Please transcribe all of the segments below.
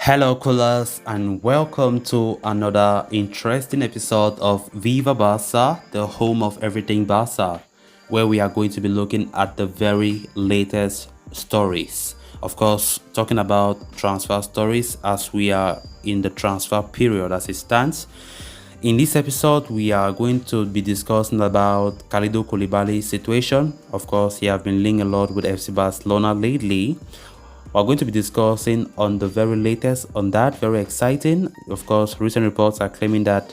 Hello, coolers, and welcome to another interesting episode of Viva Barca, the home of everything Barca, where we are going to be looking at the very latest stories. Of course, talking about transfer stories as we are in the transfer period as it stands. In this episode, we are going to be discussing about Koulibaly's situation. Of course, he has been linked a lot with FC Barcelona lately. We're going to be discussing on the very latest on that, very exciting. Of course, recent reports are claiming that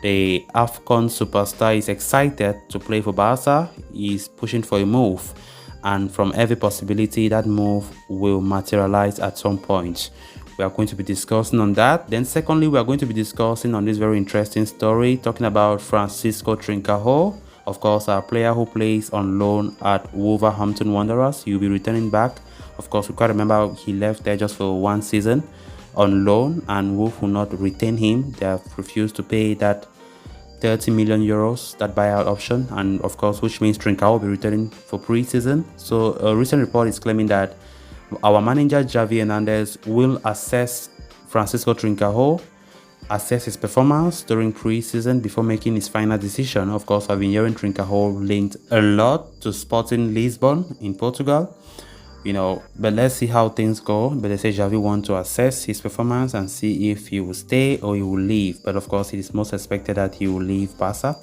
the AFCON superstar is excited to play for Barca. He's pushing for a move, and from every possibility, that move will materialize at some point. We are going to be discussing on that. Then secondly, we are going to be discussing on this very interesting story, talking about Francisco Trincajo. Of course, a player who plays on loan at Wolverhampton Wanderers. He'll be returning back. Of course, we can't remember he left there just for one season on loan, and Wolf will not retain him. They have refused to pay that 30 million euros, that buyout option, and of course, which means Trincao will be returning for pre-season. So a recent report is claiming that our manager Javi Hernandez will assess Francisco Trincajo, assess his performance during pre-season before making his final decision. Of course, I've been hearing Trincajo linked a lot to Sporting Lisbon in Portugal. But let's see how things go. But they say Javi want to assess his performance and see if he will stay or he will leave. But of course, it is most expected that he will leave Barca.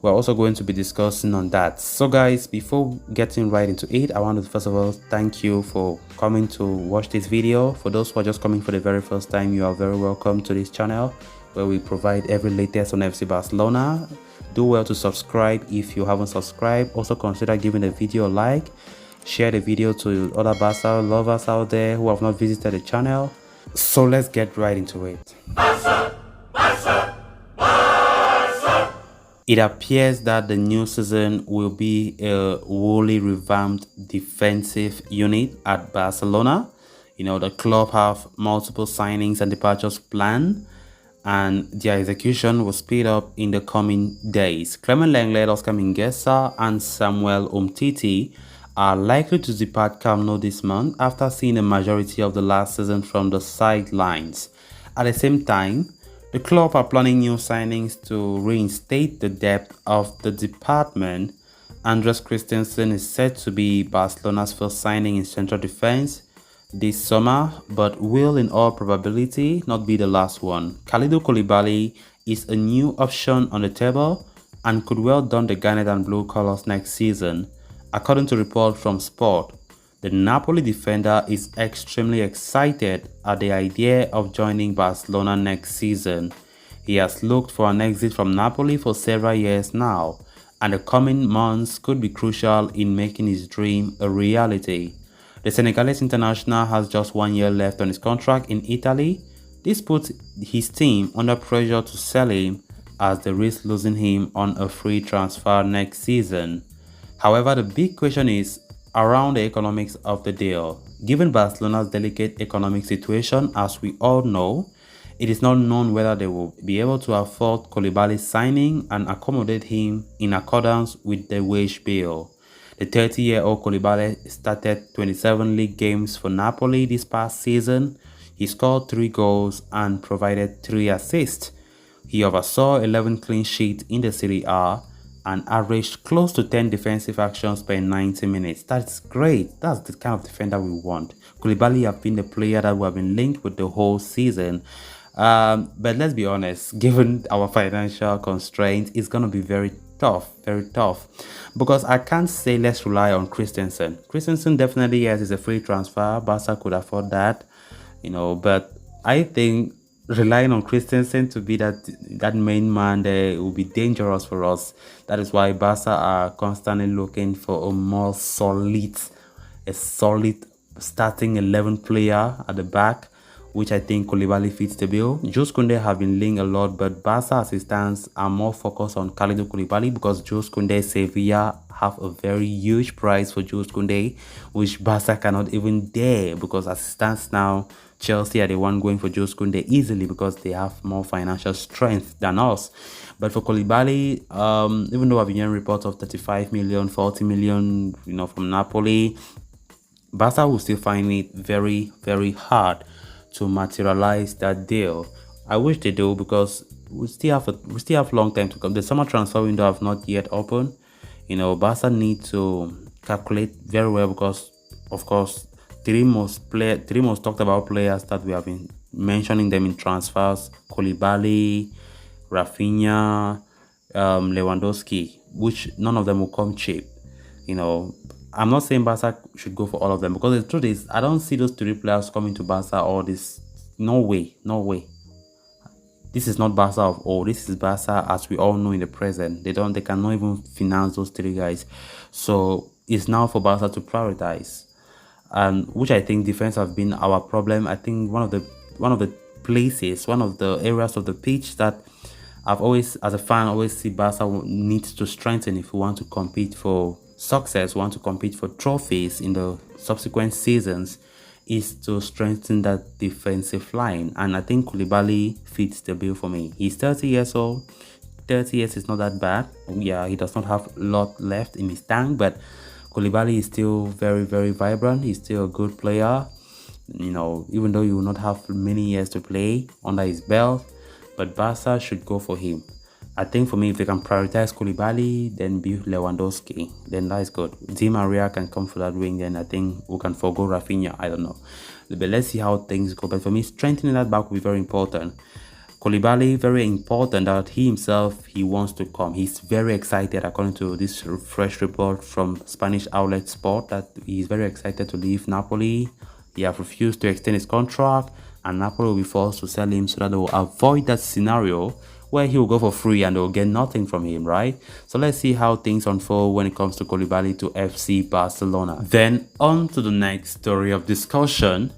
We're also going to be discussing on that. So guys, before getting right into it, I want to first of all thank you for coming to watch this video. For those who are just coming for the very first time, you are very welcome to this channel where we provide every latest on FC Barcelona. Do well to subscribe if you haven't subscribed. Also consider giving the video a like. Share the video to other Barca lovers out there who have not visited the channel. So let's get right into it. Barca, Barca, Barca. It appears that the new season will be a wholly revamped defensive unit at Barcelona. The club have multiple signings and departures planned, and their execution will speed up in the coming days. Clement Lenglet, Oscar Mingueza, and Samuel Umtiti are likely to depart Camp Nou this month after seeing a majority of the last season from the sidelines. At the same time, the club are planning new signings to reinstate the depth of the department. Andres Christensen is set to be Barcelona's first signing in central defense this summer, but will in all probability not be the last one. Koulibaly is a new option on the table and could well don the garnet and blue colors next season. According to report from Sport, the Napoli defender is extremely excited at the idea of joining Barcelona next season. He has looked for an exit from Napoli for several years now, and the coming months could be crucial in making his dream a reality. The Senegalese international has just 1 year left on his contract in Italy. This puts his team under pressure to sell him, as they risk losing him on a free transfer next season. However, the big question is around the economics of the deal. Given Barcelona's delicate economic situation, as we all know, it is not known whether they will be able to afford Koulibaly's signing and accommodate him in accordance with the wage bill. The 30-year-old Koulibaly started 27 league games for Napoli this past season. He scored 3 goals and provided 3 assists. He oversaw 11 clean sheets in the Serie A and averaged close to 10 defensive actions per 90 minutes. That's great. That's the kind of defender we want. Koulibaly have been the player that we have been linked with the whole season. But let's be honest, given our financial constraints, it's going to be very tough. Because I can't say let's rely on Christensen. Christensen definitely, yes, is a free transfer. Barca could afford that, but I think relying on Christensen to be that main man there will be dangerous for us. That is why Barca are constantly looking for a solid starting 11 player at the back, which I think Koulibaly fits the bill. Jules Koundé have been linked a lot, but Barca as it stands are more focused on Kalidou Koulibaly because Jules Koundé, Sevilla have a very huge price for Jules Koundé, which Barca cannot even dare, because as it stands now, Chelsea are the one going for Jules Koundé easily because they have more financial strength than us. But for Koulibaly, even though I've been hearing reports of 35 million, 40 million, from Napoli, Barca will still find it very, very hard to materialize that deal. I wish they do, because we still have long time to come. The summer transfer window have not yet opened. Barca need to calculate very well, because of course three most talked about players that we have been mentioning them in transfers: Koulibaly, Rafinha, Lewandowski, which none of them will come cheap. I'm not saying Barca should go for all of them, because the truth is I don't see those three players coming to Barca all this. No way, no way. This is not Barca of old. This is Barca as we all know in the present. They cannot even finance those three guys. So it's now for Barca to prioritize, and which I think defense have been our problem. I think one of the places, one of the areas of the pitch that I've always, as a fan, always see Barca needs to strengthen if we want to compete for success, want to compete for trophies in the subsequent seasons, is to strengthen that defensive line. And I think Koulibaly fits the bill for me. He's 30 years old. 30 years is not that bad. Yeah, he does not have a lot left in his tank, but Koulibaly is still very, very vibrant. He's still a good player. Even though he will not have many years to play under his belt, but Barca should go for him. I think for me, if they can prioritize Koulibaly, then be Lewandowski, then that is good. Di Maria can come for that wing, then I think we can forgo Rafinha. I don't know. But let's see how things go. But for me, strengthening that back will be very important. Koulibaly, very important that he himself, he wants to come. He's very excited, according to this fresh report from Spanish outlet Sport, that he's very excited to leave Napoli. He have refused to extend his contract, and Napoli will be forced to sell him so that they will avoid that scenario where he will go for free and they will get nothing from him, right? So let's see how things unfold when it comes to Koulibaly to FC Barcelona. Then on to the next story of discussion.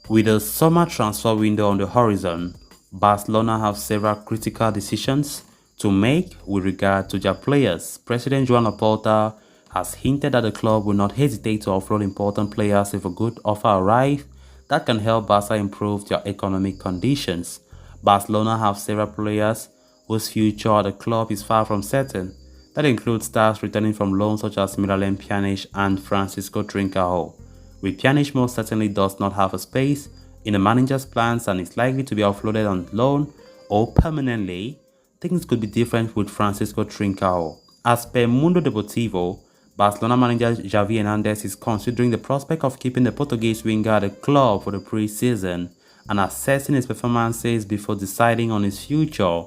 With the summer transfer window on the horizon, Barcelona have several critical decisions to make with regard to their players. President Joan Laporta has hinted that the club will not hesitate to offload important players if a good offer arrives that can help Barca improve their economic conditions. Barcelona have several players whose future at the club is far from certain. That includes stars returning from loan such as Miralem Pjanic and Francisco Trincao. With Pjanic most certainly does not have a space in the manager's plans and is likely to be offloaded on loan or permanently, things could be different with Francisco Trincao. As per Mundo Deportivo, Barcelona manager Xavi Hernandez is considering the prospect of keeping the Portuguese winger at the club for the pre-season and assessing his performances before deciding on his future.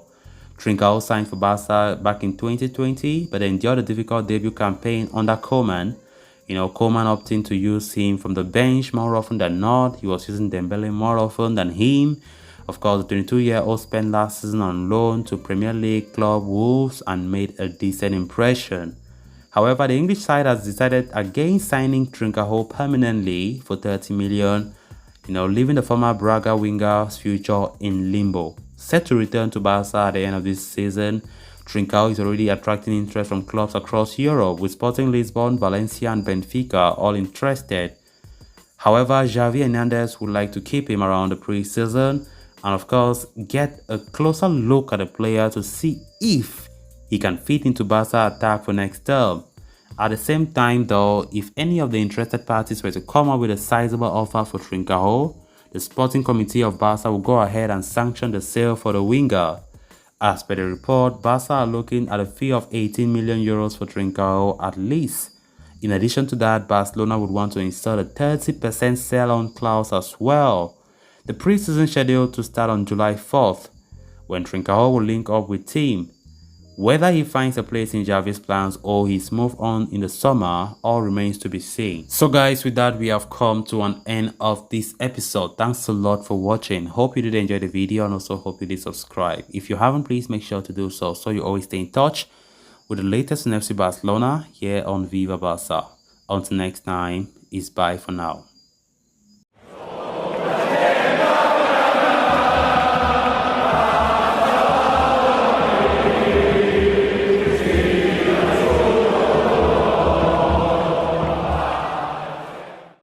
Trincao signed for Barca back in 2020, but endured a difficult debut campaign under Koeman. Koeman opting to use him from the bench more often than not. He was using Dembele more often than him. Of course, the 22-year-old spent last season on loan to Premier League club Wolves and made a decent impression. However, the English side has decided against signing Trincao permanently for 30 million, leaving the former Braga winger's future in limbo. Set to return to Barca at the end of this season, Trincao is already attracting interest from clubs across Europe, with Sporting Lisbon, Valencia and Benfica all interested. However, Xavi Hernandez would like to keep him around the pre-season and of course get a closer look at the player to see if he can fit into Barca attack for next term. At the same time though, if any of the interested parties were to come up with a sizable offer for Trincao, the sporting committee of Barca will go ahead and sanction the sale for the winger. As per the report, Barca are looking at a fee of 18 million euros for Trincao at least. In addition to that, Barcelona would want to install a 30% sell-on clause as well. The pre-season scheduled to start on July 4th, when Trincao will link up with team. Whether he finds a place in Xavi's plans or he's moved on in the summer, all remains to be seen. So guys, with that, we have come to an end of this episode. Thanks a lot for watching. Hope you did enjoy the video and also hope you did subscribe. If you haven't, please make sure to do so you always stay in touch with the latest in FC Barcelona here on Viva Barca. Until next time, it's bye for now.